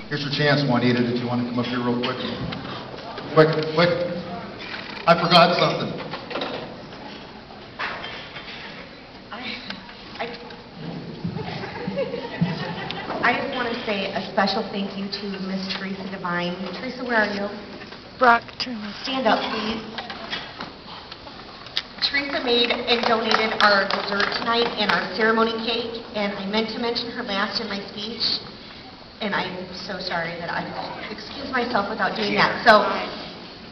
Here's your chance, Juanita, if you want to come up here real quick. Quick. I forgot something. I just want to say a special thank you to Miss Teresa Devine. Teresa, where are you? Brock, Stand up, please. Teresa made and donated our dessert tonight and our ceremony cake, and I meant to mention her last in my speech, and I'm so sorry that I excused myself without doing that. So,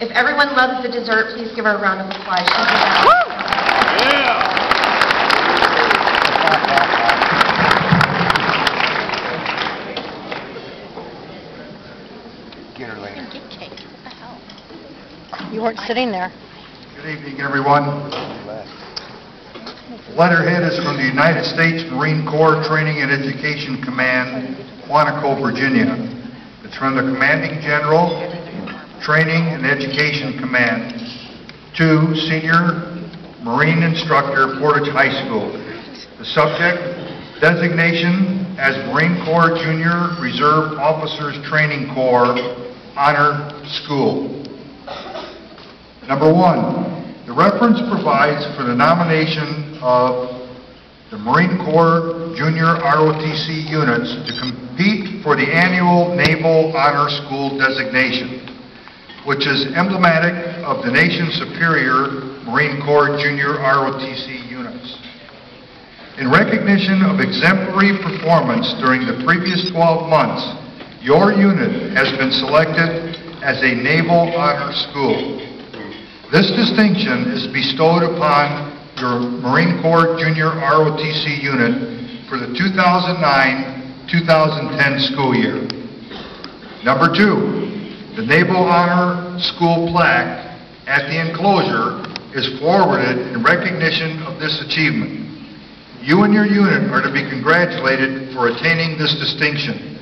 if everyone loves the dessert, please give her a round of applause. She did that. Get her later. Get cake. What the hell? You weren't sitting there. Good evening, everyone. The letterhead is from the United States Marine Corps Training and Education Command, Quantico, Virginia. It's from the Commanding General, Training and Education Command, to Senior Marine Instructor, Portage High School. The subject, designation as Marine Corps Junior Reserve Officers Training Corps Honor School. Number one, the reference provides for the nomination of the Marine Corps Junior ROTC units to compete for the annual Naval Honor School designation, which is emblematic of the nation's superior Marine Corps Junior ROTC units. In recognition of exemplary performance during the previous 12 months, your unit has been selected as a Naval Honor School. This distinction is bestowed upon your Marine Corps Junior ROTC unit for the 2009-2010 school year. Number two, the Naval Honor School plaque at the enclosure is forwarded in recognition of this achievement. You and your unit are to be congratulated for attaining this distinction.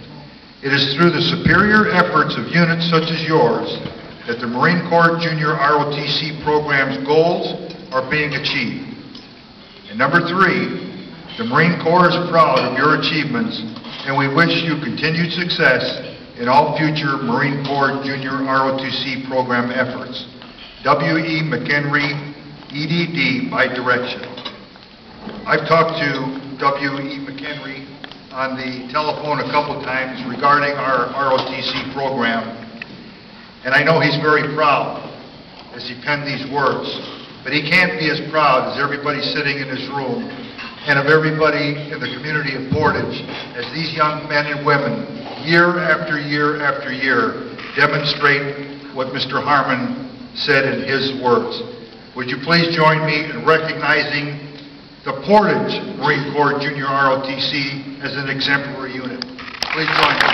It is through the superior efforts of units such as yours that the Marine Corps Junior ROTC program's goals are being achieved. And number three, the Marine Corps is proud of your achievements, and we wish you continued success in all future Marine Corps Junior ROTC program efforts. W.E. McHenry, EDD, by direction. I've talked to W.E. McHenry on the telephone a couple times regarding our ROTC program, and I know he's very proud as he penned these words, but he can't be as proud as everybody sitting in this room and of everybody in the community of Portage as these young men and women, year after year after year, demonstrate what Mr. Harmon said in his words. Would you please join me in recognizing the Portage Marine Corps Junior ROTC as an exemplary unit? Please join me.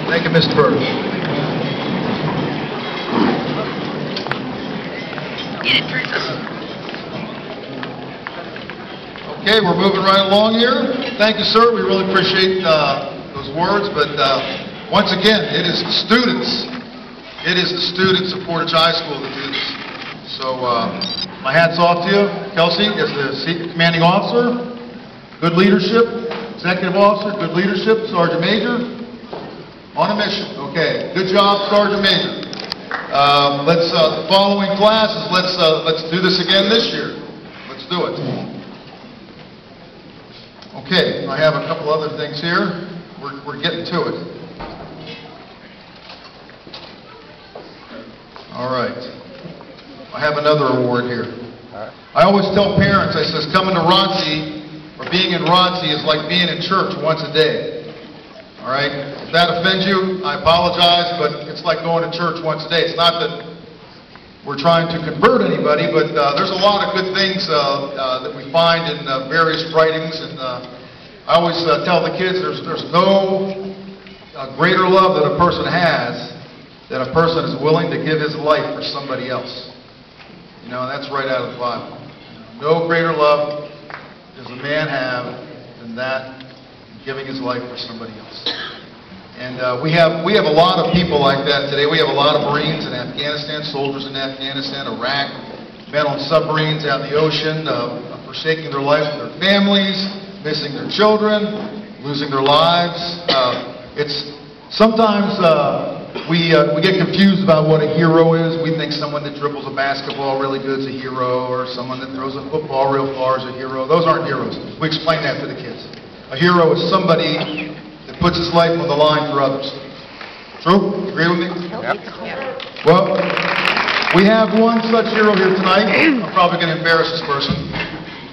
Thank you, Mr. Burke. Okay, we're moving right along here. Thank you, sir. We really appreciate those words, but once again, it is the students of Portage High School that do this. So my hat's off to you, Kelsey, as the commanding officer. Good leadership. Executive officer, good leadership. Sergeant Major. On a mission. Okay. Good job, Sergeant Major. The following classes, let's do this again this year. Let's do it. Okay. I have a couple other things here. We're getting to it. All right. I have another award here. I always tell parents, I says, coming to ROTC or being in ROTC is like being in church once a day. All right? If that offends you, I apologize, but it's like going to church once a day. It's not that we're trying to convert anybody, but there's a lot of good things that we find in various writings, and I always tell the kids there's no greater love that a person has than a person is willing to give his life for somebody else. You know, and that's right out of the Bible. No greater love does a man have than that, giving his life for somebody else. And we have a lot of people like that today. We have a lot of Marines in Afghanistan, soldiers in Afghanistan, Iraq, men on submarines out in the ocean, forsaking their lives with their families, missing their children, losing their lives. Sometimes we get confused about what a hero is. We think someone that dribbles a basketball really good is a hero, or someone that throws a football real far is a hero. Those aren't heroes. We explain that to the kids. A hero is somebody that puts his life on the line for others. True? Agree with me? Yep. Well, we have one such hero here tonight. I'm probably going to embarrass this person.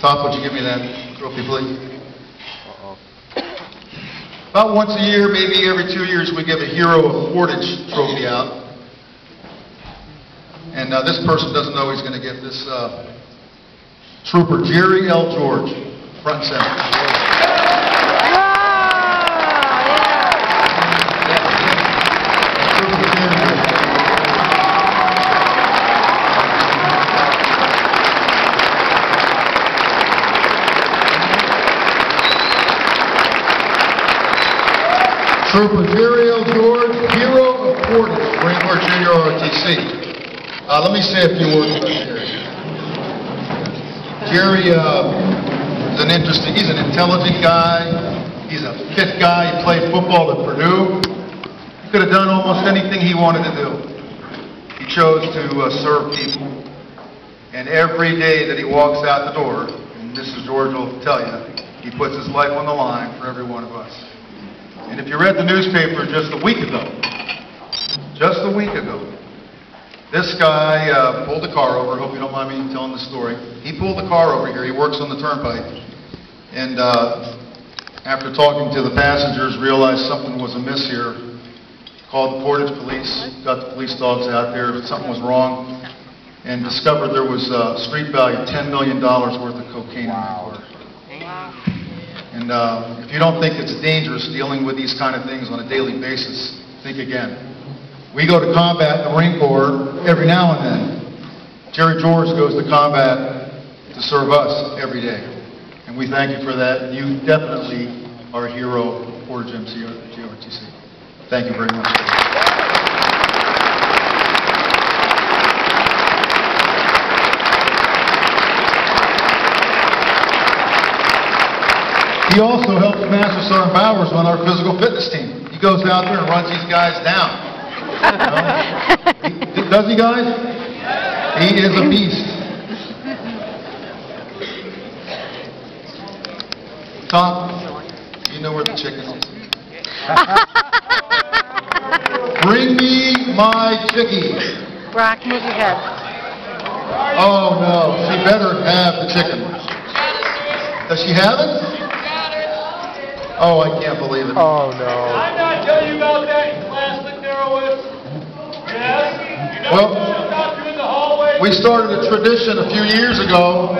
Top, would you give me that trophy, please? About once a year, maybe every 2 years, we give a Hero of Portage trophy out. And this person doesn't know he's going to get this. Trooper Jerry L. George, front and center. Trooper Jerry L. George, Hero of Portage, Marine Corps Junior ROTC. Let me say a few words about Jerry. Jerry is he's an intelligent guy. He's a fit guy. He played football at Purdue. He could have done almost anything he wanted to do. He chose to serve people. And every day that he walks out the door, and Mrs. George will tell you, he puts his life on the line for every one of us. And if you read the newspaper just a week ago, this guy pulled the car over. Hope you don't mind me telling the story. He pulled the car over here. He works on the turnpike. And after talking to the passengers, realized something was amiss here. Called the Portage police, got the police dogs out there. Something was wrong. And discovered there was street value $10 million worth of cocaine in the car. And if you don't think it's dangerous dealing with these kind of things on a daily basis, think again. We go to combat in the Marine Corps every now and then. Jerry George goes to combat to serve us every day. And we thank you for that. And you definitely are a hero of Portage GRTC. Thank you very much. He also helps Master Sergeant Bowers on our physical fitness team. He goes out there and runs these guys down. Does he, guys? He is a beast. Tom, you know where the chicken is. Bring me my chickie. Brock, move your head. Oh, no. She better have the chicken. Does she have it? Oh, I can't believe it. Oh, no. I'm not telling you about that in class with Narrowitz. Yes? You know, Well, talk to you in the hallway. we started a tradition a few years ago.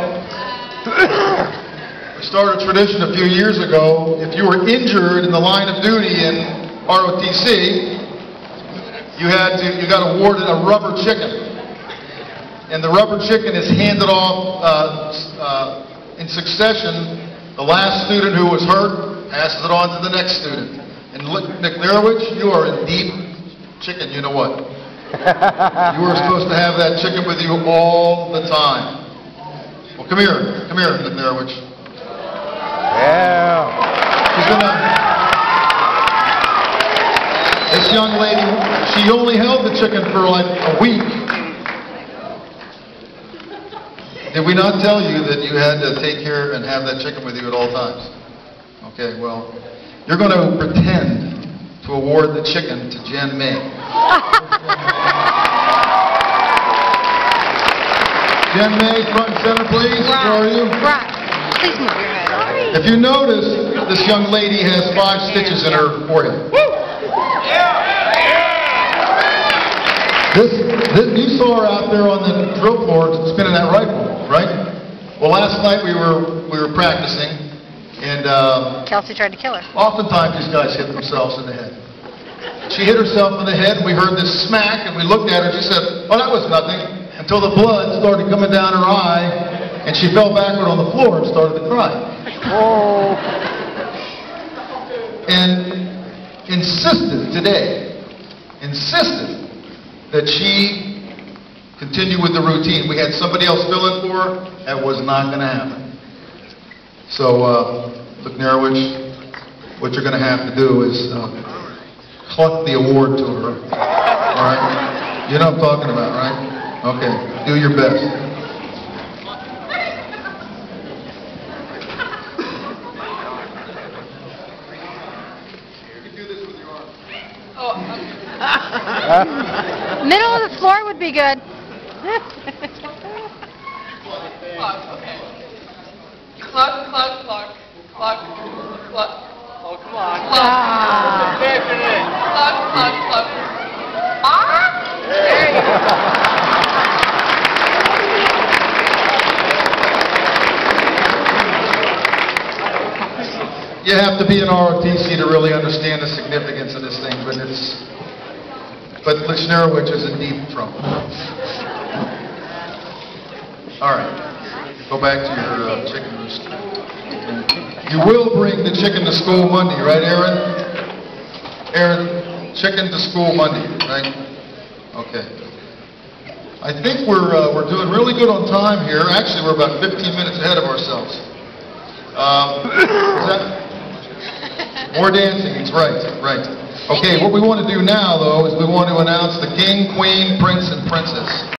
If you were injured in the line of duty in ROTC, you got awarded a rubber chicken. And the rubber chicken is handed off in succession. The last student who was hurt passes it on to the next student. And Nick Narowitz, you are in deep chicken, you know what? You were supposed to have that chicken with you all the time. Well, come here, Nick Narowitz. Yeah. This young lady, she only held the chicken for like a week. Did we not tell you that you had to take care and have that chicken with you at all times? Okay, well, you're going to pretend to award the chicken to Jen May. Jen May, front and center, please. Where are you? Brock, please move your head. If you notice, this young lady has 5 stitches in her forehead. You saw her out there on the drill floor spinning that rifle, right? Well, last night we were practicing, and Kelsey tried to kill her. oftentimes these guys hit themselves in the head. She hit herself in the head, and we heard this smack, and we looked at her, and she said, "Oh, that was nothing." until the blood started coming down her eye, and she fell backward on the floor and started to cry. Oh. And insisted that she continue with the routine. We had somebody else fill in for her. That was not going to happen. So, look, Narowich, what you're going to have to do is cluck the award to her. All right? You know what I'm talking about, right? Okay. Do your best. Middle of the floor would be good. Cluck, cluck, cluck, cluck, cluck. Oh, come on. Ah. Cluck, cluck, cluck. Ah! There you go. You have to be an ROTC to really understand the significance of this thing, but Lishnerowicz is in deep trouble. All right, go back to your chicken roost. You will bring the chicken to school Monday, right, Aaron? Aaron, chicken to school Monday, right? Okay. I think we're doing really good on time here. Actually, we're about 15 minutes ahead of ourselves. Is that? More dancing, it's right. Okay, what we want to do now, though, is we want to announce the king, queen, prince, and princess.